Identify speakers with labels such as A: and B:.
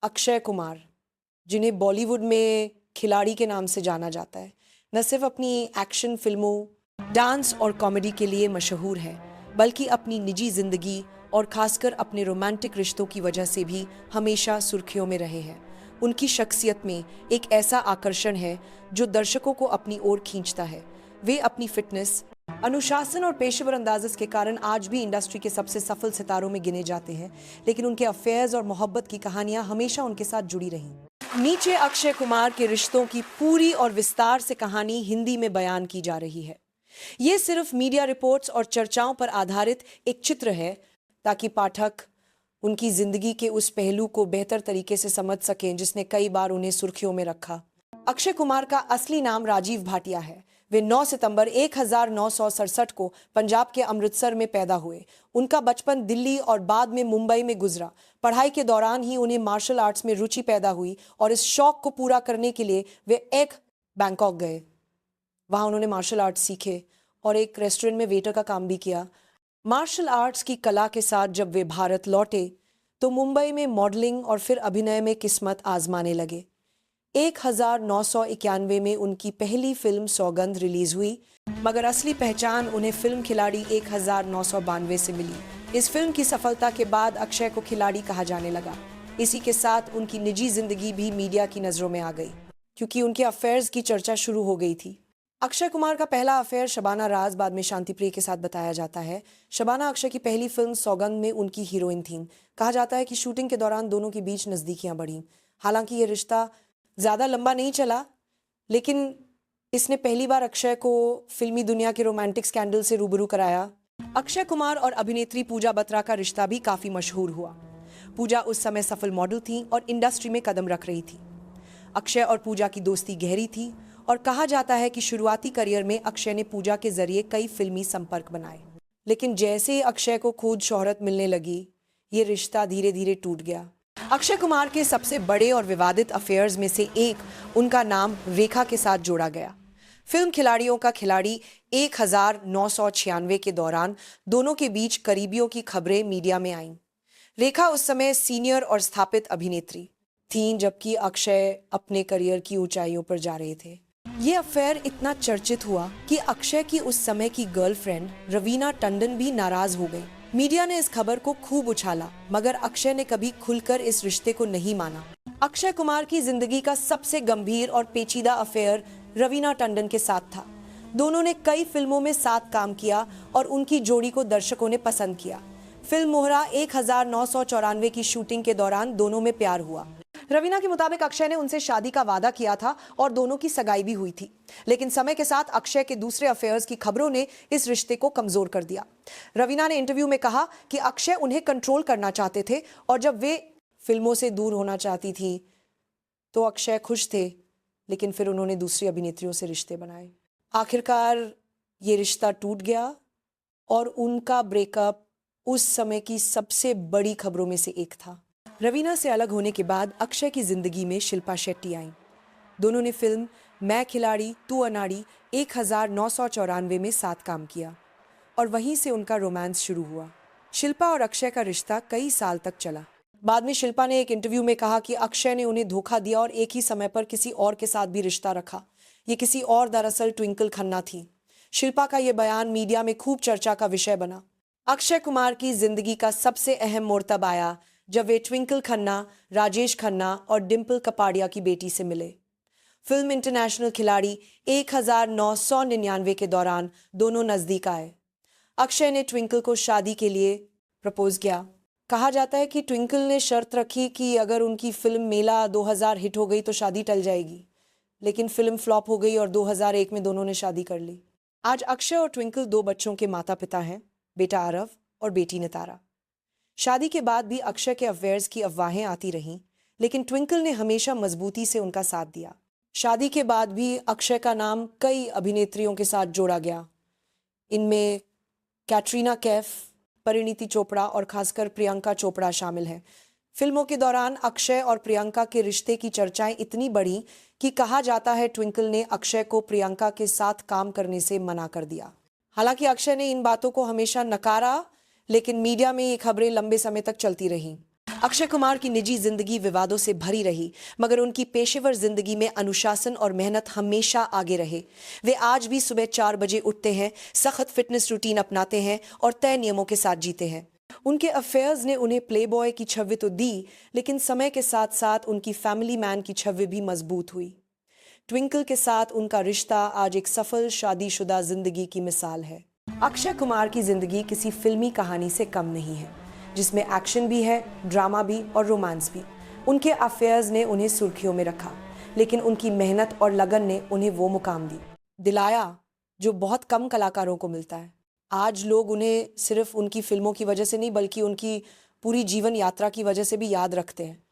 A: अक्षय कुमार, जिन्हें बॉलीवुड में खिलाड़ी के नाम से जाना जाता है, न सिर्फ अपनी एक्शन फिल्मों, डांस और कॉमेडी के लिए मशहूर है, बल्कि अपनी निजी जिंदगी और खासकर अपने रोमांटिक रिश्तों की वजह से भी हमेशा सुर्खियों में रहे हैं। उनकी शख्सियत में एक ऐसा आकर्षण है जो दर्शकों को अपनी ओर खींचता है। वे अपनी फिटनेस, अनुशासन और पेशेवर अंदाज के कारण आज भी इंडस्ट्री के सबसे सफल सितारों में गिने जाते हैं, लेकिन उनके अफेयर्स और मोहब्बत की कहानियां हमेशा उनके साथ जुड़ी रहीं। नीचे अक्षय कुमार के रिश्तों की पूरी और विस्तार से कहानी हिंदी में बयान की जा रही है। ये सिर्फ मीडिया रिपोर्ट्स और चर्चाओं पर आधारित एक चित्र है, ताकि पाठक उनकी जिंदगी के उस पहलू को बेहतर तरीके से समझ सकें जिसने कई बार उन्हें सुर्खियों में रखा। अक्षय कुमार का असली नाम राजीव भाटिया है। वे 9 सितंबर 1967 को पंजाब के अमृतसर में पैदा हुए। उनका बचपन दिल्ली और बाद में मुंबई में गुजरा। पढ़ाई के दौरान ही उन्हें मार्शल आर्ट्स में रुचि पैदा हुई और इस शौक को पूरा करने के लिए वे बैंकॉक गए। वहां उन्होंने मार्शल आर्ट्स सीखे और एक रेस्टोरेंट में वेटर का काम भी किया। मार्शल आर्ट्स की कला के साथ जब वे भारत लौटे तो मुंबई में मॉडलिंग और फिर अभिनय में किस्मत आजमाने लगे। 1991 में उनकी पहली फिल्म सौगंध रिलीज हुई, मगर असली पहचान उन्हें फिल्म खिलाड़ी 1992 से मिली। इस फिल्म की सफलता के बाद अक्षय को खिलाड़ी कहा जाने लगा। इसी के साथ उनकी निजी जिंदगी भी मीडिया की नजरों में आ गई, क्योंकि उनके अफेयर्स की चर्चा शुरू हो गई थी। अक्षय कुमार का पहला अफेयर शबाना राज, बाद में शांति प्रिय के साथ बताया जाता है। शबाना अक्षय की पहली फिल्म सौगंध में उनकी हीरोइन थीं। कहा जाता है कि शूटिंग के दौरान दोनों के बीच नजदीकियां बढ़ीं। हालांकि ये रिश्ता ज्यादा लंबा नहीं चला, लेकिन इसने पहली बार अक्षय को फिल्मी दुनिया के रोमांटिक स्कैंडल से रूबरू कराया। अक्षय कुमार और अभिनेत्री पूजा बत्रा का रिश्ता भी काफी मशहूर हुआ। पूजा उस समय सफल मॉडल थी और इंडस्ट्री में कदम रख रही थी। अक्षय और पूजा की दोस्ती गहरी थी और कहा जाता है कि शुरुआती करियर में अक्षय ने पूजा के जरिए कई फिल्मी संपर्क बनाए। लेकिन जैसे ही अक्षय को खुद शोहरत मिलने लगी, ये रिश्ता धीरे धीरे टूट गया। अक्षय कुमार के सबसे बड़े और विवादित अफेयर्स में से एक उनका नाम रेखा के साथ जोड़ा गया। फिल्म खिलाड़ियों का खिलाड़ी 1996 के दौरान दोनों के बीच करीबियों की खबरें मीडिया में आईं। रेखा उस समय सीनियर और स्थापित अभिनेत्री थीं, जबकि अक्षय अपने करियर की ऊंचाइयों पर जा रहे थे। ये अफेयर इतना चर्चित हुआ कि अक्षय की उस समय की गर्लफ्रेंड रवीना टंडन भी नाराज हो गई। मीडिया ने इस खबर को खूब उछाला, मगर अक्षय ने कभी खुलकर इस रिश्ते को नहीं माना। अक्षय कुमार की जिंदगी का सबसे गंभीर और पेचीदा अफेयर रवीना टंडन के साथ था। दोनों ने कई फिल्मों में साथ काम किया और उनकी जोड़ी को दर्शकों ने पसंद किया। फिल्म मोहरा 1994 की शूटिंग के दौरान दोनों में प्यार हुआ। रवीना के मुताबिक अक्षय ने उनसे शादी का वादा किया था और दोनों की सगाई भी हुई थी। लेकिन समय के साथ अक्षय के दूसरे अफेयर्स की खबरों ने इस रिश्ते को कमजोर कर दिया। रवीना ने इंटरव्यू में कहा कि अक्षय उन्हें कंट्रोल करना चाहते थे और जब वे फिल्मों से दूर होना चाहती थी तो अक्षय खुश थे, लेकिन फिर उन्होंने दूसरी अभिनेत्रियों से रिश्ते बनाए। आखिरकार ये रिश्ता टूट गया और उनका ब्रेकअप उस समय की सबसे बड़ी खबरों में से एक था। रवीना से अलग होने के बाद अक्षय की जिंदगी में शिल्पा शेट्टी आईं। दोनों ने फिल्म मैं खिलाड़ी तू अनाड़ी 1994 में साथ काम किया और वहीं से उनका रोमांस शुरू हुआ। शिल्पा और अक्षय का रिश्ता कई साल तक चला। बाद में शिल्पा ने एक इंटरव्यू में कहा कि अक्षय ने उन्हें धोखा दिया और एक ही समय पर किसी और के साथ भी रिश्ता रखा। ये किसी और दरअसल ट्विंकल खन्ना थी। शिल्पा का यह बयान मीडिया में खूब चर्चा का विषय बना। अक्षय कुमार की जिंदगी का सबसे अहम मोड़ तब आया जब वे ट्विंकल खन्ना, राजेश खन्ना और डिम्पल कपाड़िया की बेटी से मिले। फिल्म इंटरनेशनल खिलाड़ी 1999 के दौरान दोनों नजदीक आए। अक्षय ने ट्विंकल को शादी के लिए प्रपोज किया। कहा जाता है कि ट्विंकल ने शर्त रखी कि अगर उनकी फिल्म मेला 2000 हिट हो गई तो शादी टल जाएगी, लेकिन फिल्म फ्लॉप हो गई और 2001 में दोनों ने शादी कर ली। आज अक्षय और ट्विंकल 2 बच्चों के माता पिता हैं, बेटा आरव और बेटी नितारा। शादी के बाद भी अक्षय के अफेयर्स की अफवाहें आती रहीं, लेकिन ट्विंकल ने हमेशा मजबूती से उनका साथ दिया। शादी के बाद भी अक्षय का नाम कई अभिनेत्रियों के साथ जोड़ा गया। इनमें कैटरीना कैफ, परिणीति चोपड़ा और खासकर प्रियंका चोपड़ा शामिल हैं। फिल्मों के दौरान अक्षय और प्रियंका के रिश्ते की चर्चाएं इतनी बढ़ी कि कहा जाता है ट्विंकल ने अक्षय को प्रियंका के साथ काम करने से मना कर दिया। हालांकि अक्षय ने इन बातों को हमेशा नकारा, लेकिन मीडिया में ये खबरें लंबे समय तक चलती रहीं। अक्षय कुमार की निजी जिंदगी विवादों से भरी रही, मगर उनकी पेशेवर जिंदगी में अनुशासन और मेहनत हमेशा आगे रहे। वे आज भी सुबह 4 बजे उठते हैं, सख्त फिटनेस रूटीन अपनाते हैं और तय नियमों के साथ जीते हैं। उनके अफेयर्स ने उन्हें प्लेबॉय की छवि तो दी, लेकिन समय के साथ साथ उनकी फैमिली मैन की छवि भी मजबूत हुई। ट्विंकल के साथ उनका रिश्ता आज एक सफल शादीशुदा जिंदगी की मिसाल है। अक्षय कुमार की जिंदगी किसी फिल्मी कहानी से कम नहीं है, जिसमें एक्शन भी है, ड्रामा भी और रोमांस भी। उनके अफेयर्स ने उन्हें सुर्खियों में रखा, लेकिन उनकी मेहनत और लगन ने उन्हें वो मुकाम दिलाया जो बहुत कम कलाकारों को मिलता है। आज लोग उन्हें सिर्फ उनकी फिल्मों की वजह से नहीं, बल्कि उनकी पूरी जीवन यात्रा की वजह से भी याद रखते हैं।